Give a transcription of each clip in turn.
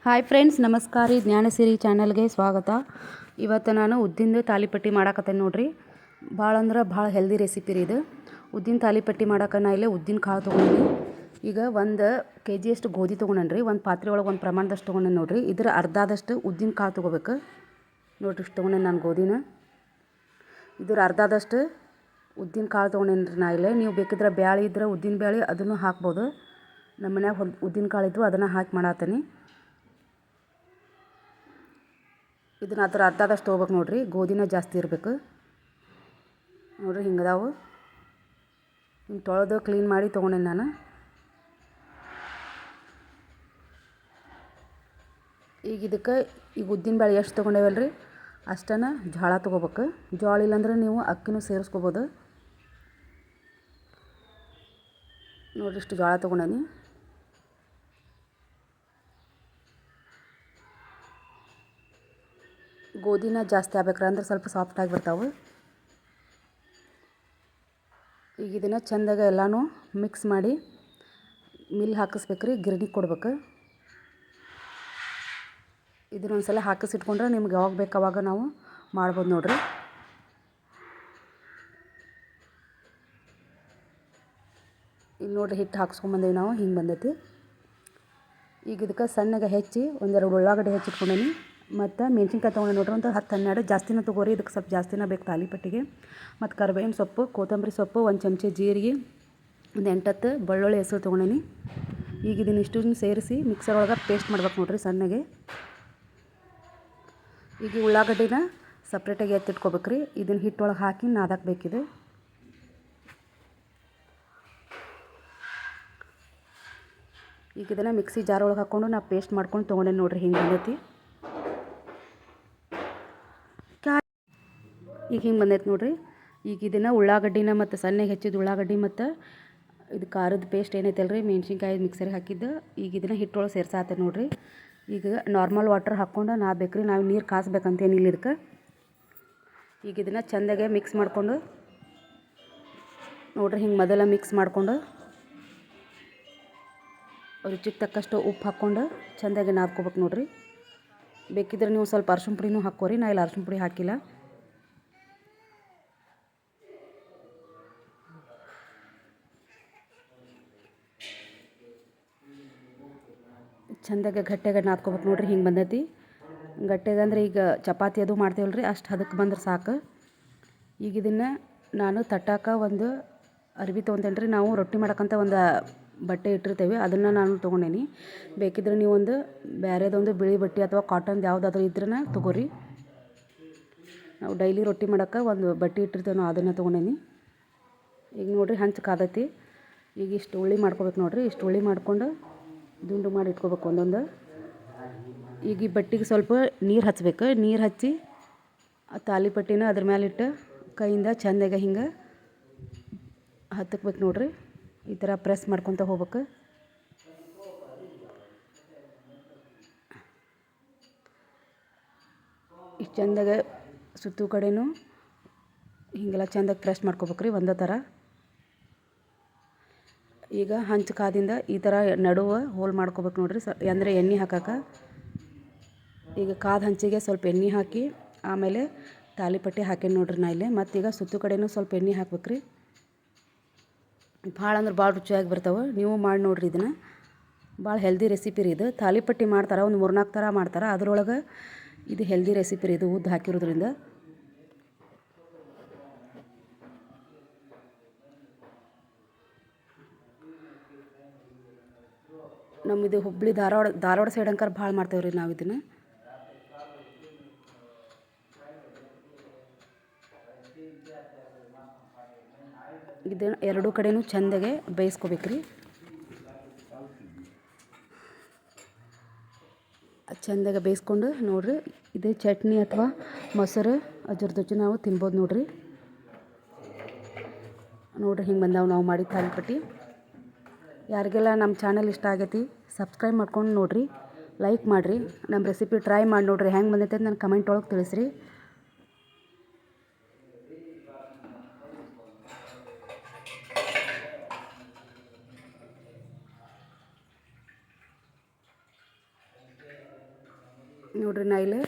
Hi friends, ನಮಸ್ಕಾರ ರೀ. ಜ್ಞಾನಸಿರಿ ಚಾನಲ್ಗೆ ಸ್ವಾಗತ. ಇವತ್ತು ನಾನು ಉದ್ದಿನದು ತಾಲಿಪಟ್ಟಿ ಮಾಡಾಕತ್ತೇನೆ ನೋಡ್ರಿ. ಭಾಳ ಅಂದ್ರೆ ಭಾಳ ಹೆಲ್ದಿ ರೆಸಿಪಿ ರೀ ಇದು. ಉದ್ದಿನ ತಾಲಿಪಟ್ಟಿ ಮಾಡಕ್ಕೆ ನಾ ಇಲ್ಲೇ ಉದ್ದಿನ ಕಾಳು ತೊಗೊಂಡಿನಿ. ಈಗ 1 kg ಅಷ್ಟು ಗೋಧಿ ತೊಗೊಂಡೇನಿ ರೀ. ಒಂದು ಪಾತ್ರೆ ಒಳಗೆ ಒಂದು ಪ್ರಮಾಣದಷ್ಟು ತೊಗೊಂಡೇನಿ ನೋಡಿರಿ. ಇದ್ರ ಅರ್ಧದಷ್ಟು ಉದ್ದಿನ ಕಾಳು ತೊಗೋಬೇಕು ನೋಡಿರಿ. ಇಷ್ಟು ತೊಗೊಂಡೇನಿ ನಾನು ಗೋಧಿನ. ಇದ್ರ ಅರ್ಧದಷ್ಟು ಉದ್ದಿನ ಕಾಳು ತೊಗೊಂಡೇನಿ ರೀ ನಾ ಇಲ್ಲೇ. ನೀವು ಬೇಕಿದ್ರೆ ಬ್ಯಾಳೆ ಇದ್ರೆ ಉದ್ದಿನ ಬ್ಯಾಳೆ ಅದನ್ನು ಹಾಕ್ಬೋದು. ನಮ್ಮ ಮನ್ಯಾಗ ಉದ್ದಿನ ಕಾಳು ಇದ್ವು, ಅದನ್ನು ಹಾಕಿ ಮಾಡತ್ತೀನಿ. ಇದನ್ನ ಅದರ ಅರ್ಧದಷ್ಟು ತೊಗೋಬೇಕು ನೋಡಿರಿ. ಗೋಧಿನ ಜಾಸ್ತಿ ಇರಬೇಕು ನೋಡಿರಿ. ಹಿಂಗದಾವು ಹಿಂಗೆ ತೊಳೆದು ಕ್ಲೀನ್ ಮಾಡಿ ತೊಗೊಂಡೇನಿ ನಾನು. ಈಗ ಇದಕ್ಕೆ ಉದ್ದಿನ ಬೇಳೆ ಎಷ್ಟು ತೊಗೊಂಡೇವಲ್ಲ ರೀ ಅಷ್ಟನ್ನು ಜೋಳ ತೊಗೋಬೇಕು. ಜೋಳ ಇಲ್ಲಾಂದ್ರೆ ನೀವು ಅಕ್ಕಿನೂ ಸೇರಿಸ್ಕೋಬೋದು ನೋಡಿರಿ. ಇಷ್ಟು ಜೋಳ ತೊಗೊಂಡೇನಿ. ಗೋಧಿನ ಜಾಸ್ತಿ ಆಗ್ಬೇಕ್ರ ಅಂದ್ರೆ ಸ್ವಲ್ಪ ಸಾಫ್ಟಾಗಿ ಬರ್ತಾವೆ. ಈಗ ಇದನ್ನು ಚೆಂದಾಗಿ ಎಲ್ಲನೂ ಮಿಕ್ಸ್ ಮಾಡಿ ಮಿಲ್ ಹಾಕಿಸ್ಬೇಕ್ರಿ. ಗಿರಣಿಗೆ ಕೊಡ್ಬೇಕು. ಇದನ್ನೊಂದು ಸಲ ಹಾಕಿಸಿಟ್ಕೊಂಡ್ರೆ ನಿಮ್ಗೆ ಯಾವಾಗ ಬೇಕು ಅವಾಗ ನಾವು ಮಾಡ್ಬೋದು ನೋಡಿರಿ. ಈಗ ನೋಡಿರಿ, ಹಿಟ್ಟು ಹಾಕ್ಸ್ಕೊಂಬಂದೇವಿ ನಾವು. ಹಿಂಗೆ ಬಂದೈತಿ. ಈಗ ಇದಕ್ಕೆ ಸಣ್ಣಗೆ ಹೆಚ್ಚಿ ಒಂದೆರಡು ಉಳ್ಳಾಗಡ್ಡೆ ಹೆಚ್ಚಿಟ್ಕೊಂಡೇನಿ. ಮತ್ತು ಮೆಣಸಿನ್ಕಾಯಿ ತೊಗೊಂಡು ನೋಡ್ರಿ, ಒಂದು 10-12 ಜಾಸ್ತಿನ ತೊಗೋರಿ. ಇದಕ್ಕೆ ಸ್ವಲ್ಪ ಜಾಸ್ತಿನ ಬೇಕು ತಾಲಿಪಟ್ಟಿಗೆ. ಮತ್ತು ಕರಿಬೇವಿನ ಸೊಪ್ಪು, ಕೊತ್ತಂಬರಿ ಸೊಪ್ಪು, 1 ಚಮಚ ಜೀರಿಗೆ, ಒಂದು 8-10 ಬೆಳ್ಳುಳ್ಳಿ ಹೆಸರು ತೊಗೊಂಡೇನಿ. ಈಗ ಇದನ್ನ ಇಷ್ಟನ್ನು ಸೇರಿಸಿ ಮಿಕ್ಸರ್ ಒಳಗೆ ಪೇಸ್ಟ್ ಮಾಡ್ಬೇಕು ನೋಡಿರಿ ಸಣ್ಣಗೆ. ಈಗ ಉಳ್ಳಾಗಡ್ಡಿನ ಸಪ್ರೇಟಾಗಿ ಎತ್ತಿಟ್ಕೋಬೇಕ್ರಿ. ಇದನ್ನು ಹಿಟ್ಟೊಳಗೆ ಹಾಕಿ ನಾದಾಕಬೇಕಿದೆ. ಈಗ ಇದನ್ನು ಮಿಕ್ಸಿ ಜಾರ್ ಒಳಗೆ ಹಾಕ್ಕೊಂಡು ನಾ ಪೇಸ್ಟ್ ಮಾಡ್ಕೊಂಡು ತೊಗೊಂಡೇನಿ ನೋಡಿರಿ. ಹಿಂಗೆ ಬಂದೈತಿ. ಈಗ ಹಿಂಗೆ ಬಂದೈತೆ ನೋಡಿರಿ. ಈಗ ಇದನ್ನು ಉಳ್ಳಾಗಡ್ಡಿನ ಮತ್ತು ಸಣ್ಣಗೆ ಹೆಚ್ಚಿದ ಉಳ್ಳಾಗಡ್ಡಿ ಮತ್ತು ಇದು ಖಾರದ ಪೇಸ್ಟ್ ಏನೈತಲ್ಲ ರೀ, ಮೆಣ್ಸಿನ್ಕಾಯಿ ಮಿಕ್ಸರಿಗೆ ಹಾಕಿದ್ದು, ಈಗ ಇದನ್ನು ಹಿಟ್ಟೊಳಗೆ ಸೇರ್ಸಾತೆ ನೋಡಿರಿ. ಈಗ ನಾರ್ಮಲ್ ವಾಟರ್ ಹಾಕ್ಕೊಂಡು ನಾದಬೇಕ್ರಿ. ನಾವು ನೀರು ಕಾಸ್ಬೇಕಂತೇನಿಲ್ಲ ಇದಕ್ಕೆ. ಈಗ ಇದನ್ನು ಚೆಂದಾಗೆ ಮಿಕ್ಸ್ ಮಾಡಿಕೊಂಡು ನೋಡಿರಿ. ಹಿಂಗೆ ಮೊದಲ ಮಿಕ್ಸ್ ಮಾಡಿಕೊಂಡು ರುಚಿಗೆ ತಕ್ಕಷ್ಟು ಉಪ್ಪು ಹಾಕ್ಕೊಂಡು ಚೆಂದಾಗಿ ನಾದ್ಕೋಬೇಕು ನೋಡಿರಿ. ಬೇಕಿದ್ರೆ ನೀವು ಸ್ವಲ್ಪ ಅರ್ಶಿಣ ಪುಡಿನೂ ಹಾಕ್ಕೋರಿ. ನಾ ಇಲ್ಲಿ ಅರ್ಶಿಣ ಪುಡಿ ಹಾಕಿಲ್ಲ. ಚೆಂದಾಗೆ ಗಟ್ಟಿಯಾಗಿ ನಾದ್ಕೋಬೇಕು ನೋಡಿರಿ. ಹಿಂಗೆ ಬಂದೈತಿ. ಗಟ್ಟಿಯಾಗಿ ಅಂದ್ರೆ ಈಗ ಚಪಾತಿ ಅದು ಮಾಡ್ತೇವಲ್ಲ ರೀ, ಅಷ್ಟು ಹದಕ್ಕೆ ಬಂದ್ರೆ ಸಾಕು. ಈಗ ಇದನ್ನು ನಾನು ತಟ್ಟಾಕ ಒಂದು ಅರ್ವಿ ತೊಗೊಂತೇನೆ ರೀ. ನಾವು ರೊಟ್ಟಿ ಮಾಡೋಕ್ಕಂತ ಒಂದು ಬಟ್ಟೆ ಇಟ್ಟಿರ್ತೇವೆ, ಅದನ್ನು ನಾನು ತೊಗೊಂಡೇನಿ. ಬೇಕಿದ್ರೆ ನೀವು ಒಂದು ಬೇರೆದೊಂದು ಬಿಳಿ ಬಟ್ಟೆ ಅಥವಾ ಕಾಟನ್ದು ಯಾವುದಾದ್ರೂ ಇದ್ರೂ ತೊಗೋರಿ. ನಾವು ಡೈಲಿ ರೊಟ್ಟಿ ಮಾಡೋಕ್ಕೆ ಒಂದು ಬಟ್ಟೆ ಇಟ್ಟಿರ್ತೇವೆ ನಾವು, ಅದನ್ನು ತೊಗೊಂಡೇನಿ. ಈಗ ನೋಡಿರಿ ಹಂಚು ಕಾದೈತಿ. ಈಗ ಇಷ್ಟು ಉಳ್ಳಿ ಮಾಡ್ಕೋಬೇಕು ನೋಡಿರಿ. ಇಷ್ಟು ಉಳ್ಳಿ ಮಾಡ್ಕೊಂಡು ದುಂಡು ಮಾಡಿ ಇಟ್ಕೋಬೇಕು ಒಂದೊಂದು. ಈಗ ಈ ಬಟ್ಟೆಗೆ ಸ್ವಲ್ಪ ನೀರು ಹಚ್ಬೇಕು. ನೀರು ಹಚ್ಚಿ ಆ ತಾಲಿಪಟ್ಟಿನ ಅದ್ರ ಮೇಲಿಟ್ಟು ಕೈಯಿಂದ ಚೆಂದಾಗೆ ಹಿಂಗೆ ಹತ್ತಕ್ಬೇಕು ನೋಡಿರಿ. ಈ ಥರ ಪ್ರೆಸ್ ಮಾಡ್ಕೊತ ಹೋಗ್ಬೇಕು. ಇಷ್ಟು ಚೆಂದಾಗೆ ಸುತ್ತು ಕಡೆನೂ ಹೀಗೆಲ್ಲ ಚೆಂದಾಗಿ ಪ್ರೆಸ್ ಮಾಡ್ಕೋಬೇಕ್ರಿ ಒಂದೇ ಥರ. ಈಗ ಹಂಚು ಕಾದಿಂದ ಈ ಥರ ನಡುವೆ ಹೋಲ್ ಮಾಡ್ಕೋಬೇಕು ನೋಡಿರಿ. ಅಂದರೆ ಎಣ್ಣೆ ಹಾಕಕ್ಕೆ. ಈಗ ಕಾದ ಹಂಚಿಗೆ ಸ್ವಲ್ಪ ಎಣ್ಣೆ ಹಾಕಿ ಆಮೇಲೆ ತಾಲಿಪಟ್ಟಿ ಹಾಕೇನಿ ನೋಡಿರಿ ನಾ ಇಲ್ಲೇ. ಮತ್ತೀಗ ಸುತ್ತು ಕಡೆನೂ ಸ್ವಲ್ಪ ಎಣ್ಣೆ ಹಾಕ್ಬೇಕ್ರಿ. ಭಾಳ ಅಂದ್ರೆ ಭಾಳ ರುಚಿಯಾಗಿ ಬರ್ತಾವೆ. ನೀವು ಮಾಡಿ ನೋಡಿರಿ. ಇದನ್ನು ಭಾಳ ಹೆಲ್ದಿ ರೆಸಿಪಿ ರೀ ಇದು. ತಾಲಿಪಟ್ಟಿ ಮಾಡ್ತಾರೆ ಒಂದು 3-4 ಥರ ಮಾಡ್ತಾರೆ. ಅದರೊಳಗೆ ಇದು ಹೆಲ್ದಿ ರೆಸಿಪಿ ರೀ ಇದು, ಉದ್ದು ಹಾಕಿರೋದ್ರಿಂದ. ನಮ್ಮದು ಹುಬ್ಬಳ್ಳಿ ಧಾರವಾಡ ಸೈಡ್ ಅಂಕರ್ ಭಾಳ ಮಾಡ್ತೇವೆ ರೀ ನಾವು ಇದನ್ನು. ಇದನ್ನು ಎರಡೂ ಕಡೆನೂ ಚೆಂದಾಗೆ ಬೇಯಿಸ್ಕೋಬೇಕ್ರಿ. ಚೆಂದಾಗೆ ಬೇಯಿಸ್ಕೊಂಡು ನೋಡಿರಿ. ಇದು ಚಟ್ನಿ ಅಥವಾ ಮೊಸರು ಅದ್ರ ಜೊತೆ ನಾವು ತಿನ್ಬೋದು ನೋಡಿರಿ. ನೋಡಿರಿ ಹಿಂಗೆ ಬಂದಾವೆ ನಾವು ಮಾಡಿದ ತಾಲಿಪಟ್ಟಿ. ಯಾರಿಗೆಲ್ಲ ನಮ್ಮ ಚಾನಲ್ ಇಷ್ಟ ಆಗೈತಿ ಸಬ್ಸ್ಕ್ರೈಬ್ ಮಾಡ್ಕೊಂಡು ನೋಡಿರಿ, ಲೈಕ್ ಮಾಡಿರಿ. ನಮ್ಮ ರೆಸಿಪಿ ಟ್ರೈ ಮಾಡಿ ನೋಡಿರಿ. ಹೆಂಗೆ ಬಂದೈತೆ ಅಂತ ನನ್ನ ಕಮೆಂಟ್ ಒಳಗೆ ತಿಳಿಸ್ರಿ. ನೋಡ್ರಿ ನಾ ಇಲ್ಲಿ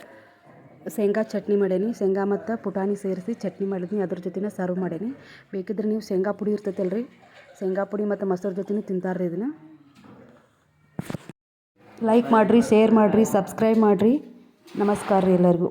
ಶೇಂಗಾ ಚಟ್ನಿ ಮಾಡೇನಿ. ಶೇಂಗಾ ಮತ್ತು ಪುಟಾಣಿ ಸೇರಿಸಿ ಚಟ್ನಿ ಮಾಡಿದ್ನಿ. ಅದ್ರ ಜೊತೆನೇ ಸರ್ವ್ ಮಾಡೇನಿ. ಬೇಕಿದ್ರೆ ನೀವು ಶೇಂಗಾ ಪುಡಿ ಇರ್ತೈತಲ್ರಿ, ಶೇಂಗಾ ಪುಡಿ ಮತ್ತು ಮೊಸರು ಜೊತೆನೂ ತಿಂತಾರ್ರಿ ಇದನ್ನು. ಲೈಕ್ ಮಾಡಿರಿ, ಶೇರ್ ಮಾಡಿರಿ, ಸಬ್ಸ್ಕ್ರೈಬ್ ಮಾಡಿರಿ. ನಮಸ್ಕಾರ ರೀ ಎಲ್ಲರಿಗೂ.